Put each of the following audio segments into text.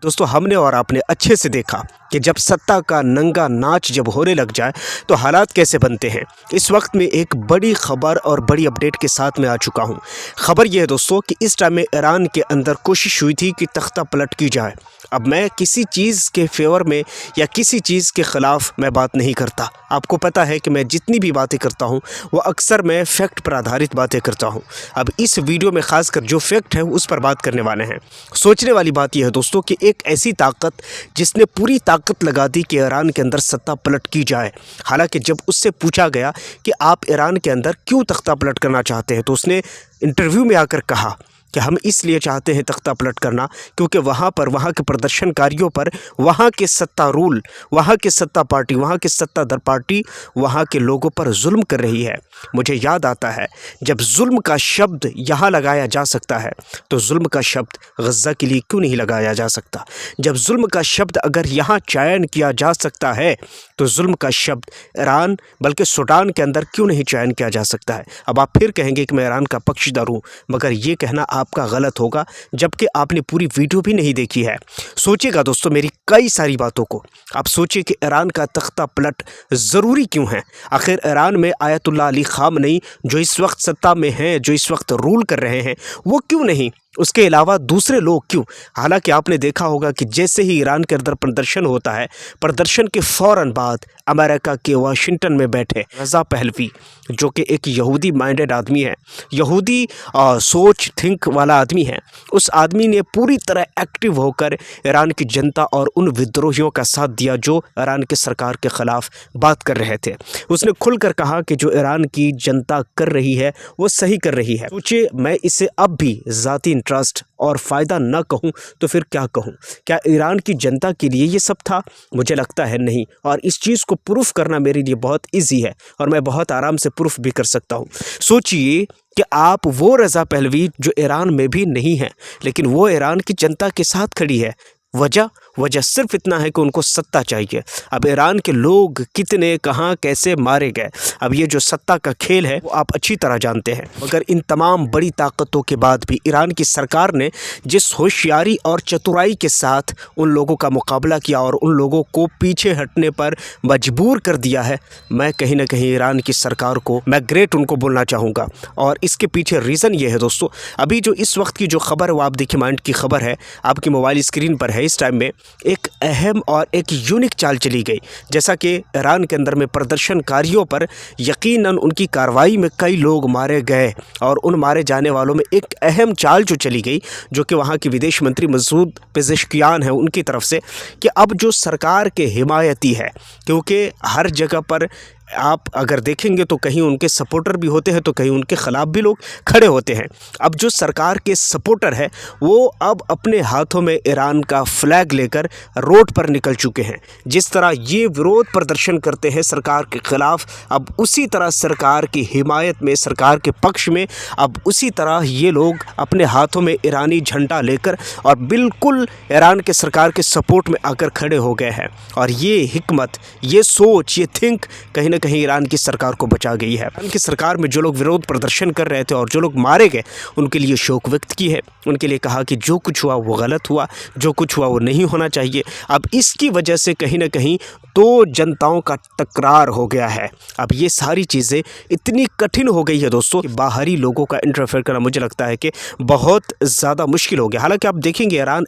दोस्तों हमने और आपने अच्छे से देखा कि जब सत्ता का नंगा नाच जब होने लग जाए तो हालात कैसे बनते हैं। इस वक्त में एक बड़ी खबर और बड़ी अपडेट के साथ में आ चुका हूं। खबर यह है दोस्तों कि इस टाइम में ईरान के अंदर कोशिश हुई थी कि तख्ता पलट की जाए। अब मैं किसी चीज़ के फेवर में या किसी चीज़ के ख़िलाफ़ मैं बात नहीं करता। आपको पता है कि मैं जितनी भी बातें करता हूं वो अक्सर मैं फैक्ट पर आधारित बातें करता हूं। अब इस वीडियो में ख़ासकर जो फैक्ट है उस पर बात करने वाले हैं। सोचने वाली बात यह है दोस्तों कि एक ऐसी ताकत जिसने पूरी ताकत लगा दी कि ईरान के अंदर सत्ता पलट की जाए। हालांकि जब उससे पूछा गया कि आप ईरान के अंदर क्यों तख्ता पलट करना चाहते हैं तो उसने इंटरव्यू में आकर कहा कि हम इसलिए चाहते हैं तख्ता पलट करना क्योंकि वहाँ के प्रदर्शनकारियों पर वहाँ के सत्तारूल, वहाँ के सत्ता पार्टी, वहाँ के सत्ताधार पार्टी वहाँ के लोगों पर जुल्म कर रही है। मुझे याद आता है जब जुल्म का शब्द यहाँ लगाया जा सकता है तो जुल्म का शब्द गज़ा के लिए क्यों नहीं लगाया जा सकता। जब जुल्म का शब्द अगर यहाँ चयन किया जा सकता है तो जुल्म का शब्द ईरान बल्कि सूडान के अंदर क्यों नहीं चयन किया जा सकता है। अब आप फिर कहेंगे कि मैं ईरान का पक्षधर हूँ, मगर ये कहना आपका गलत होगा जबकि आपने पूरी वीडियो भी नहीं देखी है। सोचिएगा दोस्तों मेरी कई सारी बातों को। आप सोचिए कि ईरान का तख्ता पलट ज़रूरी क्यों है। आखिर ईरान में आयतुल्लाह अली ख़ामनेई जो इस वक्त सत्ता में हैं, जो इस वक्त रूल कर रहे हैं, वो क्यों नहीं, उसके अलावा दूसरे लोग क्यों। हालांकि आपने देखा होगा कि जैसे ही ईरान के अंदर प्रदर्शन होता है, प्रदर्शन के फ़ौरन बाद अमेरिका के वाशिंगटन में बैठे रज़ा पहलवी जो कि एक यहूदी माइंडेड आदमी है, यहूदी सोच थिंक वाला आदमी है, उस आदमी ने पूरी तरह एक्टिव होकर ईरान की जनता और उन विद्रोहियों का साथ दिया जो ईरान के सरकार के ख़िलाफ़ बात कर रहे थे। उसने खुलकर कहा कि जो ईरान की जनता कर रही है वो सही कर रही है। सोचिए, मैं इसे अब भी ज़ाती इंटरेस्ट और फ़ायदा न कहूं तो फिर क्या कहूं। क्या ईरान की जनता के लिए ये सब था? मुझे लगता है नहीं। और इस चीज़ को प्रूफ करना मेरे लिए बहुत इजी है और मैं बहुत आराम से प्रूफ भी कर सकता हूं। सोचिए कि आप वो रज़ा पहलवी जो ईरान में भी नहीं है लेकिन वो ईरान की जनता के साथ खड़ी है। वजह सिर्फ इतना है कि उनको सत्ता चाहिए। अब ईरान के लोग कितने कहाँ कैसे मारे गए, अब ये जो सत्ता का खेल है वो आप अच्छी तरह जानते हैं। मगर इन तमाम बड़ी ताकतों के बाद भी ईरान की सरकार ने जिस होशियारी और चतुराई के साथ उन लोगों का मुकाबला किया और उन लोगों को पीछे हटने पर मजबूर कर दिया है, मैं कहीं ना कहीं ईरान की सरकार को मैं ग्रेट उनको बोलना चाहूँगा। और इसके पीछे रीज़न ये है दोस्तों, अभी जो इस वक्त की जो खबर है वो आप देखिए, माइंड की खबर है, आपकी मोबाइल स्क्रीन पर है। इस टाइम में एक अहम और एक यूनिक चाल चली गई। जैसा कि ईरान के अंदर में प्रदर्शनकारियों पर यकीनन उनकी कार्रवाई में कई लोग मारे गए और उन मारे जाने वालों में एक अहम चाल जो चली गई जो कि वहाँ के विदेश मंत्री मसूद पेज़ेश्कियान है उनकी तरफ से, कि अब जो सरकार के हिमायती है, क्योंकि हर जगह पर आप अगर देखेंगे तो कहीं उनके सपोर्टर भी होते हैं तो कहीं उनके ख़िलाफ़ भी लोग खड़े होते हैं। अब जो सरकार के सपोर्टर है वो अब अपने हाथों में ईरान का फ्लैग लेकर रोड पर निकल चुके हैं। जिस तरह ये विरोध प्रदर्शन करते हैं सरकार के ख़िलाफ़, अब उसी तरह सरकार की हिमायत में, सरकार के पक्ष में, अब उसी तरह ये लोग अपने हाथों में ईरानी झंडा लेकर और बिल्कुल ईरान के सरकार के सपोर्ट में आकर खड़े हो गए हैं। और ये हिकमत, ये सोच, ये थिंक कहीं ना कहीं ईरान की सरकार को बचा गई है। ईरान की सरकार में जो लोग विरोध प्रदर्शन कर रहे थे और जो लोग मारे गए उनके लिए शोक व्यक्त की है, उनके लिए कहा कि जो कुछ हुआ वो गलत हुआ, जो कुछ हुआ वो नहीं होना चाहिए। अब इसकी वजह से कहीं ना कहीं तो जनताओं का तकरार हो गया है। अब ये सारी चीज़ें इतनी कठिन हो गई है दोस्तों कि बाहरी लोगों का इंटरफेयर करना मुझे लगता है कि बहुत ज़्यादा मुश्किल हो गया। हालांकि आप देखेंगे ईरान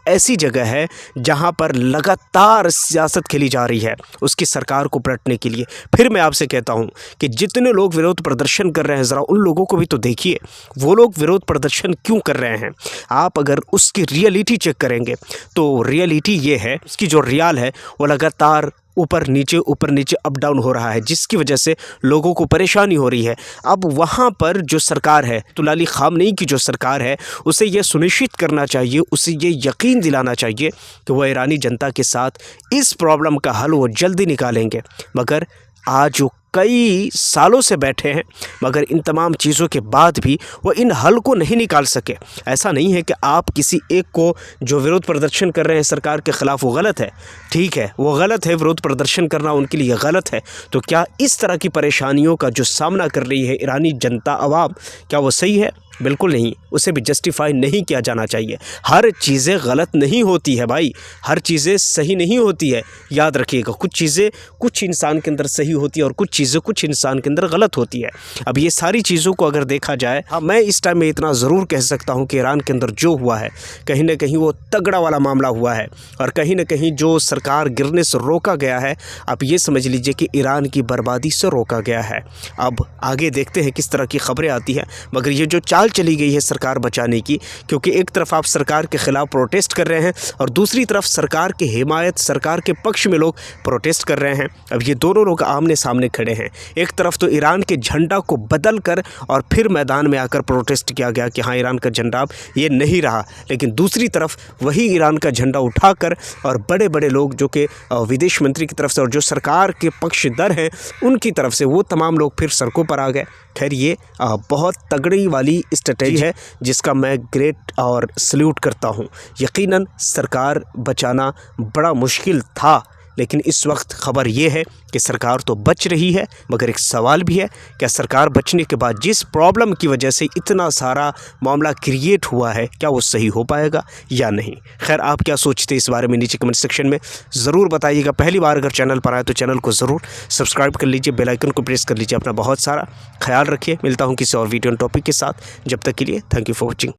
ऐसी जगह है जहां पर लगातार सियासत खेली जा रही है उसकी सरकार को पलटने के लिए। फिर मैं आपसे कहता हूं कि जितने लोग विरोध प्रदर्शन कर रहे हैं ज़रा उन लोगों को भी तो देखिए, वो लोग विरोध प्रदर्शन क्यों कर रहे हैं। आप अगर उसकी रियलिटी चेक करेंगे तो रियलिटी ये है, उसकी जो रियल है वो लगातार ऊपर नीचे अप डाउन हो रहा है, जिसकी वजह से लोगों को परेशानी हो रही है। अब वहाँ पर जो सरकार है, आयतुल्लाह अली ख़ामनेई की जो सरकार है, उसे ये सुनिश्चित करना चाहिए, उसे ये यकीन दिलाना चाहिए कि वह ईरानी जनता के साथ इस प्रॉब्लम का हल वो जल्दी निकालेंगे। मगर आज जो कई सालों से बैठे हैं, मगर इन तमाम चीज़ों के बाद भी वो इन हल को नहीं निकाल सके। ऐसा नहीं है कि आप किसी एक को जो विरोध प्रदर्शन कर रहे हैं सरकार के ख़िलाफ़ वो गलत है, ठीक है, वो गलत है, विरोध प्रदर्शन करना उनके लिए गलत है। तो क्या इस तरह की परेशानियों का जो सामना कर रही है ईरानी जनता अवाम, क्या वो सही है? बिल्कुल नहीं, उसे भी जस्टिफाई नहीं किया जाना चाहिए। हर चीज़ें गलत नहीं होती है भाई, हर चीज़ें सही नहीं होती है, याद रखिएगा। कुछ चीज़ें कुछ इंसान के अंदर सही होती है और कुछ चीज़ें कुछ इंसान के अंदर गलत होती है। अब ये सारी चीज़ों को अगर देखा जाए, हाँ, मैं इस टाइम में इतना ज़रूर कह सकता हूँ कि ईरान के अंदर जो हुआ है कहीं ना कहीं वो तगड़ा वाला मामला हुआ है और कहीं ना कहीं जो सरकार गिरने से रोका गया है, आप ये समझ लीजिए कि ईरान की बर्बादी से रोका गया है। अब आगे देखते हैं किस तरह की खबरें आती हैं, मगर ये जो चाल चली गई है सरकार बचाने की, क्योंकि एक तरफ आप सरकार के खिलाफ प्रोटेस्ट कर रहे हैं और दूसरी तरफ सरकार की हिमायत, सरकार के पक्ष में लोग प्रोटेस्ट कर रहे हैं। अब ये दोनों लोग आमने सामने खड़े हैं। एक तरफ तो ईरान के झंडा को बदल कर और फिर मैदान में आकर प्रोटेस्ट किया गया कि हाँ, ईरान का झंडा अब ये नहीं रहा, लेकिन दूसरी तरफ वही ईरान का झंडा उठाकर और बड़े बड़े लोग जो कि विदेश मंत्री की तरफ से और जो सरकार के पक्षधर हैं उनकी तरफ से, वो तमाम लोग फिर सड़कों पर आ गए। खैर, ये बहुत तगड़ी वाली स्ट्रेटजी है जिसका मैं ग्रेट और सल्यूट करता हूँ। यकीनन सरकार बचाना बड़ा मुश्किल था, लेकिन इस वक्त खबर ये है कि सरकार तो बच रही है, मगर एक सवाल भी है, क्या सरकार बचने के बाद जिस प्रॉब्लम की वजह से इतना सारा मामला क्रिएट हुआ है, क्या वो सही हो पाएगा या नहीं? खैर, आप क्या सोचते हैं इस बारे में नीचे कमेंट सेक्शन में ज़रूर बताइएगा। पहली बार अगर चैनल पर आए तो चैनल को ज़रूर सब्सक्राइब कर लीजिए, बेल आइकन को प्रेस कर लीजिए। अपना बहुत सारा ख्याल रखिए। मिलता हूँ किसी और वीडियो टॉपिक के साथ, जब तक के लिए थैंक यू फॉर वॉचिंग।